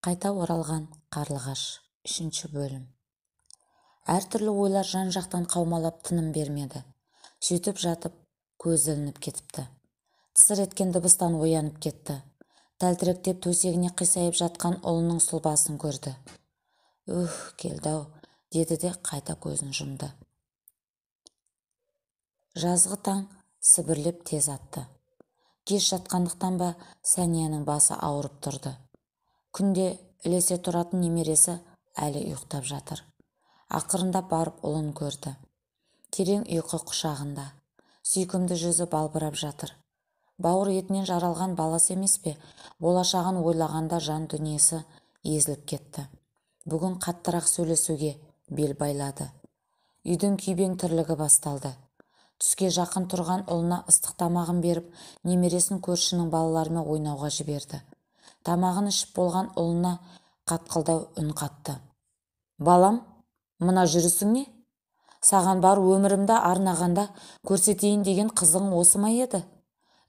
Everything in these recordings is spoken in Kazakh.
Қайта оралған қарлығаш 3 бөлім. Әртүрлі ойлар жан-жақтан қаумалап тыным бермеді. Сөйтіп жатып, көзі ілініп кетіпті. Тысыр еткен дыбыстан оянып кетті. Тәлтіректеп төсегіне қисайып жатқан ұлының сұлбасын көрді. Келді-ау, деді де қайта көзін жұмды. Жазғы таң сібірлеп тез атты. Кеш жатқандықтан ба Сәнияның басы ауырып тұрды. Күнде ілесе тұратын немересі әлі ұйықтап жатыр. Ақырындап барып ұлын көрді. Терең ұйқы құшағында. Сүйкімді жүзі балбырап жатыр. Бауыр етінен жаралған баласы емес пе? Болашағын ойлағанда жан дүниесі езіліп кетті. Бүгін қаттырақ сөйлесуге бел байлады. Үйдің күйбең тірлігі басталды. Түске жақын тұрған ұлына ыстық тамағын беріп, немересін көршінің балаларымен ойнауға жіберді. Тамағын ішіп болған ұлына қатқылдау үн қатты. Балам, мына жүрісің не? Саған бар өмірімді арнағанда көрсетейін деген қызың осы ма еді?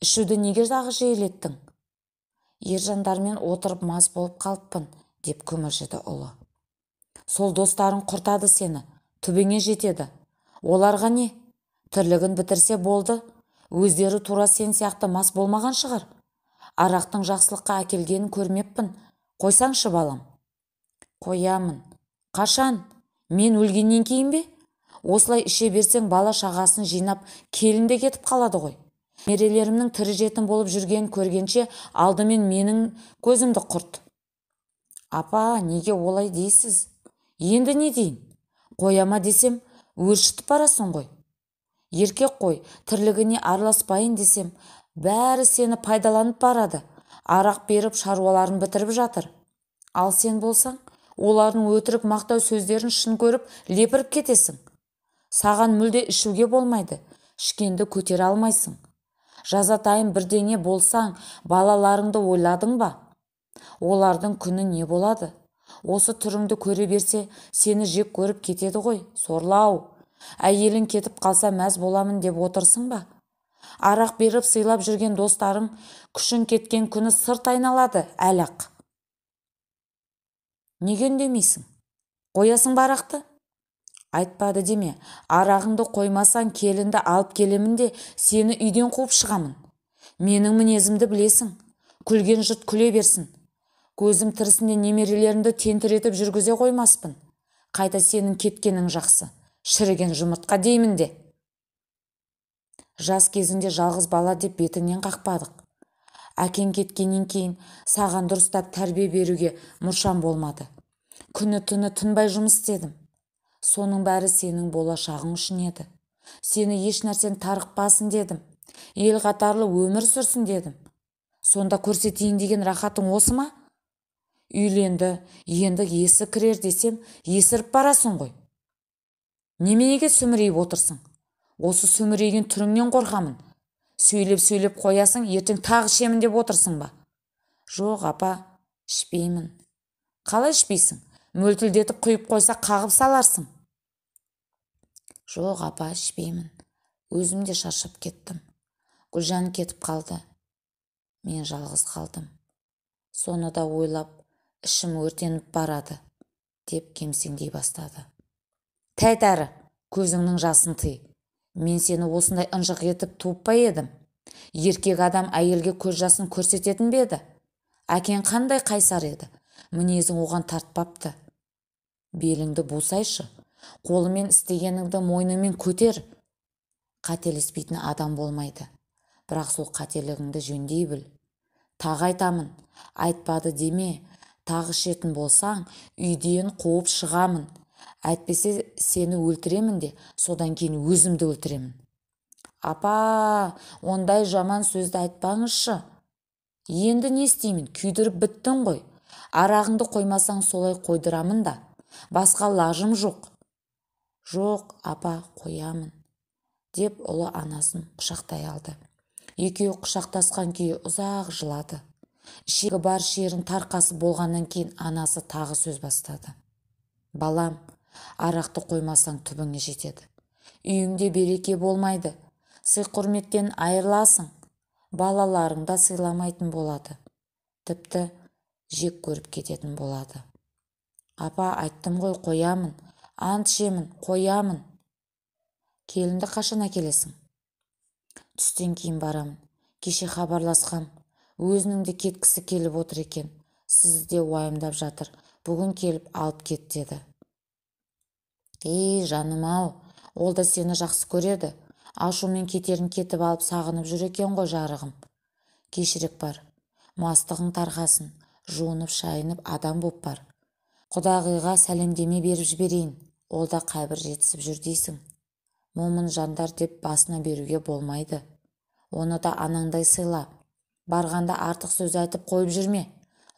Ішуді неге дағы жиілеттің? Ержандармен отырып мас болып қалыппын, деп күміржіді ұлы. Сол достарың құртады сені, түбіңе жетеді. Оларға не? Тірлігін бітірсе болды, өздері тура сен сияқты мас болмаған шығар. Арақтың жақсылыққа әкелгенін көрмеппін. Қойсаңшы балам. Қоямын. Қашан? Мен өлгеннен кейін бе? Осылай іше берсең бала шағасын жинап келінде кетіп қалады ғой. Мерелерімнің тірі жетім болып жүргенін көргенше алдымен менің көзімді құрт. Апа, неге олай дейсіз? Енді не дейін? Қояма десем, өршітіп барасың ғой. Еркек қой, тірлігіне араласпайын десем, бәрі сені пайдаланып барады. Арақ беріп шаруаларын бітіріп жатыр. Ал сен болсаң, олардың өтірік мақтау сөздерін шын көріп, лепіріп кетесің. Саған мүлде ішуге болмайды, ішкенді көтере алмайсың. Жазатайым бірдеңе болсаң, балаларыңды ойладың ба? Олардың күні не болады? Осы түріңді көре берсе, сені жек көріп кетеді ғой, сорлау. Әйелің кетіп қалса мәз боламын деп отырсың ба? Арақ беріп сыйлап жүрген достарың күшін кеткен күні сырт айналады, әлақ. Неге үндемейсің? Қоясың барақты? Айтпады деме, арағыңды қоймасаң келінді алып келемін де сені үйден қуып шығамын. Менің мінезімді білесің, күлген жұрт күле берсін. Көзім тірісінде немерелерімді тентіретіп жүргізе қоймаспын. Қайта сенің кеткенің жақсы, шіріген жұмыртқа деймін де. Жас кезінде жалғыз бала деп бетіңнен қақпадық. Әкең кеткеннен кейін саған дұрыстап тәрбие беруге мұршам болмады. Күні-түні тынбай жұмыс істедім. Соның бәрі сенің болашағың үшін еді. Сені еш нәрсен тарықпасын дедім. Ел қатарлы өмір сүрсін дедім. Сонда көрсетейін деген рахатың осы ма? Үйленді, енді есі кірер десем, есіріп барасың ғой. Неменеге сүмірейіп отырсың? Осы сүмірейген түріңнен қорқамын. Сөйлеп қоясың, ертең тағы ішемін деп отырсың ба? Жоқ, апа, ішпеймін. Қалай ішпейсің? Мөлтілдетіп құйып қойса қағып саларсың. Жоқ, апа, ішпеймін. Өзім де шаршап кеттім. Гүлжан кетіп қалды. Мен жалғыз қалдым. Соны да ойлап, ішім өртеніп барады, деп кемсеңдей бастады. Тәйтәрі, көзіңнің жасын тый. Мен сені осындай ынжық етіп туып па едім? Еркек адам әйелге көз жасын көрсететін бе еді? Әкең қандай қайсар еді? Мінезің оған тартпапты. Беліңді бусайшы, қолымен істегеніңді мойныңмен көтер. Қателеспейтін адам болмайды. Бірақ сол қателігіңді жөндей біл. Тағы айтамын, айтпады деме. Тағы ішетін болсаң, үйден қуып шығамын. Әйтпесе сені өлтіремін де, содан кейін өзімді өлтіремін. Апа, ондай жаман сөзді айтпаңызшы. Енді не істеймін? Күйдіріп біттің ғой. Арағыңды қоймасаң солай қойдырамын да. Басқа лажым жоқ. Жоқ, апа, қоямын, деп ұлы анасын құшақтай алды. Екеуі құшақтасқан күйі ұзақ жылады. Ішегі бар шерін тарқасы болғаннан кейін анасы тағы сөз бастады. Балам, арақты қоймасаң түбіңе жетеді. Үйіңде береке болмайды. Сый құрметтен айырыласың. Балаларың да сыйламайтын болады. Тіпті жек көріп кететін болады. Апа, айттым ғой, қоямын, ант ішемін, қоямын. Келінді қашан әкелесің? Түстен кейін барамын. Кеше хабарласқам, өзінің де кеткісі келіп отыр екен. Сізді де уайымдап жатыр. Бүгін келіп алып кет деді. Жаным-ау, ол да сені жақсы көреді. Ашумен кетерін кетіп алып сағынып жүр екен ғой, жарығым. Кешірек бар. Мастығың тарқасын, жуынып шайынып адам боп бар. Құдағиға сәлемдеме беріп жіберейін. Ол да қайбір жетісіп жүр дейсің. Момын жандар деп басына беруге болмайды. Оны да анаңдай сыйла. Барғанда артық сөз айтып қойып жүрме.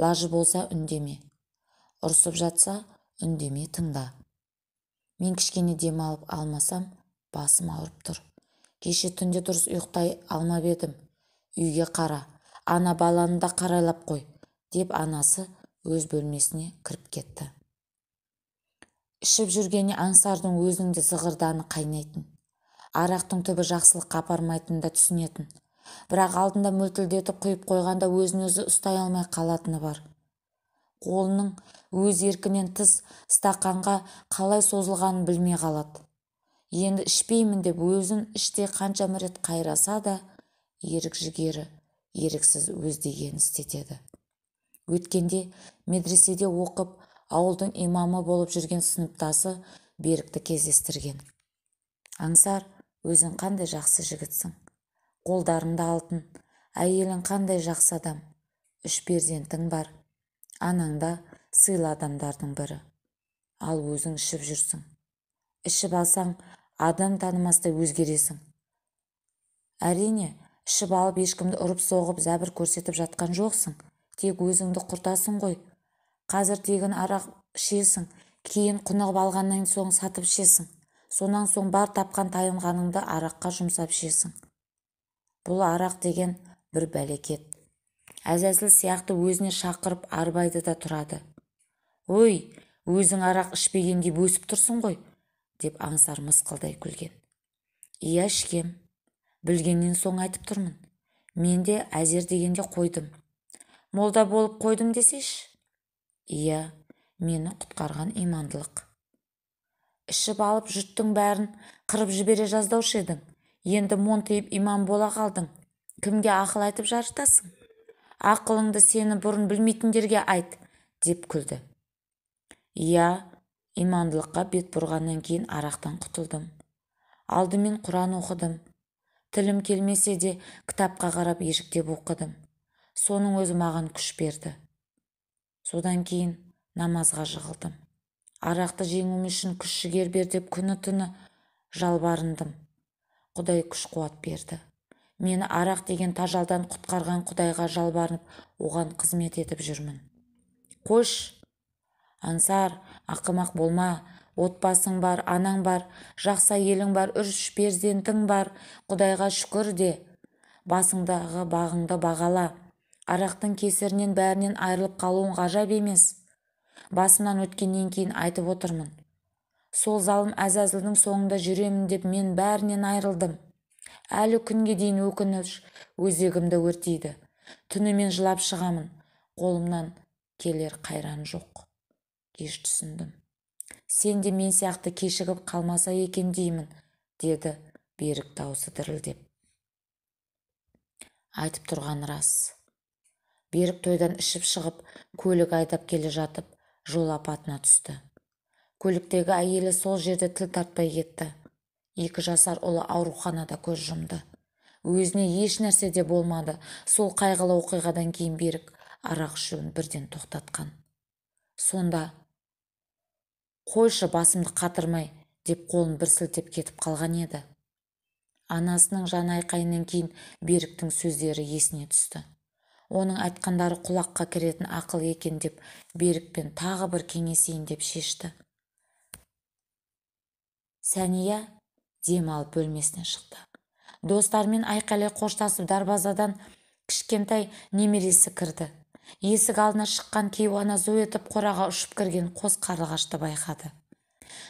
Лажы болса үндеме. Ұрсып жатса үндеме, тыңда. Мен кішкене дем алып алмасам, басым ауырып тұр. Кеше түнде дұрыс ұйықтай алмап едім. Үйге қара, ана баланы да қарайлап қой, деп анасы өз бөлмесіне кіріп кетті. Ішіп жүргенде Аңсардың өзінің де зығырданы қайнайтын. Арақтың түбі жақсылыққа апармайтынын да түсінетін. Бірақ алдында мөлтілдетіп құйып қойғанда өзін өзі ұстай алмай қалатыны бар. Қолының өз еркінен тыс стақанға қалай созылғанын білмей қалады. Енді ішпеймін деп өзін іште қанша рет қайраса да, ерік жігері еріксіз өз дегенін істетеді. Өткенде медреседе оқып, ауылдың имамы болып жүрген сыныптасы Берікті кездестірген. Аңсар, өзің қандай жақсы жігітсің. Қолдарыңда алтын, әйелің қандай жақсы адам. 3 перзентің бар. Анаңда сыйлы адамдардың бірі. Ал өзің ішіп жүрсің. Ішіп алсаң, адам танымастай өзгересің. Әрине, ішіп алып ешкімді ұрып соғып зәбір көрсетіп жатқан жоқсың. Тек өзіңді құртасың ғой. Қазір тегін арақ ішесің, кейін құнығып алғаннан соң сатып ішесің. Сонан соң бар тапқан тайынғаныңды араққа жұмсап ішесің. Бұл арақ деген бір бәлекет. Әзәзіл сияқты өзіне шақырып арбайды да тұрады. Ой, өзің арақ ішпегенде бөсіп тұрсың ғой, деп Аңсар мысқылдай күлген. Ия, ішкем. Білгеннен соң айтып тұрмын. Мен де әзер дегенде қойдым. Молда болып қойдым десеш? Ия, мені құтқарған имандылық. Ішіп алып жұрттың бәрін қырып жібере жаздаушы едің. Енді монтиып имам бола қалдың. Кімге ақыл айтып жарытасың? Ақылыңды сені бұрын білмейтіндерге айт, деп күлді. Ия, имандылыққа бет бұрғаннан кейін арақтан құтылдым. Алдымен Құран оқыдым. Тілім келмесе де кітапқа қарап ежіктеп оқыдым. Соның өзі маған күш берді. Содан кейін намазға жығылдым. Арақты жеңуім үшін күш жігер бер деп күні-түні жалбарындым. Құдай күш қуат берді. Мені арақ деген тажалдан құтқарған Құдайға жалбарынып, оған қызмет етіп жүрмін. Қош, Аңсар, ақымақ болма. Отбасың бар, анаң бар, жақсы әйелің бар, 3 перзентің бар. Құдайға шүкір де. Басыңдағы бағыңды бағала. Арақтың кесірінен бәрінен айырылып қалуың ғажап емес. Басымнан өткеннен кейін айтып отырмын. Сол залым Әзәзілдің соңында жүремін деп мен бәрінен айырылдым. Әлі күнге дейін өкініш өзегімді өртейді. Түнімен жылап шығамын. Қолымнан келер қайран жоқ. Кеш түсіндім. Сен де мен сияқты кешігіп қалмаса екен деймін, деді Берік даусы дірілдеп. Айтып тұрған рас. Берік тойдан ішіп шығып, көлік айдап келе жатып, жол апатына түсті. Көліктегі әйелі сол жерде тіл тартпай кетті. 2 жасар ұлы ауруханада көз жұмды. Өзіне еш нәрсе де болмады. Сол қайғылы оқиғадан кейін Берік арақ ішуін бірден тоқтатқан. Сонда, қойшы басымды қатырмай, деп қолын бір сілтеп кетіп қалған еді. Анасының жан айқайынан кейін Беріктің сөздері есіне түсті. Оның айтқандары құлаққа кіретін ақыл екен деп Берікпен тағы бір кеңесейін деп шешті. Сәния дем алып бөлмесіне шықты. Достармен айқайлай қоштасып дарбазадан кішкентай немересі кірді. Есік алдына шыққан кейуана зу етіп қораға ұшып кірген қос қарлығашты байқады.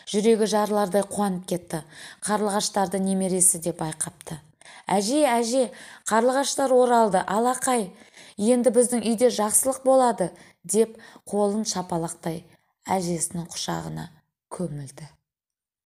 Жүрегі жарылардай қуанып кетті. Қарлығаштарды немересі деп байқапты. Әже, қарлығаштар оралды, алақай. Енді біздің үйде жақсылық болады, деп қолын шапалақтай әжесінің құшағына көмілді.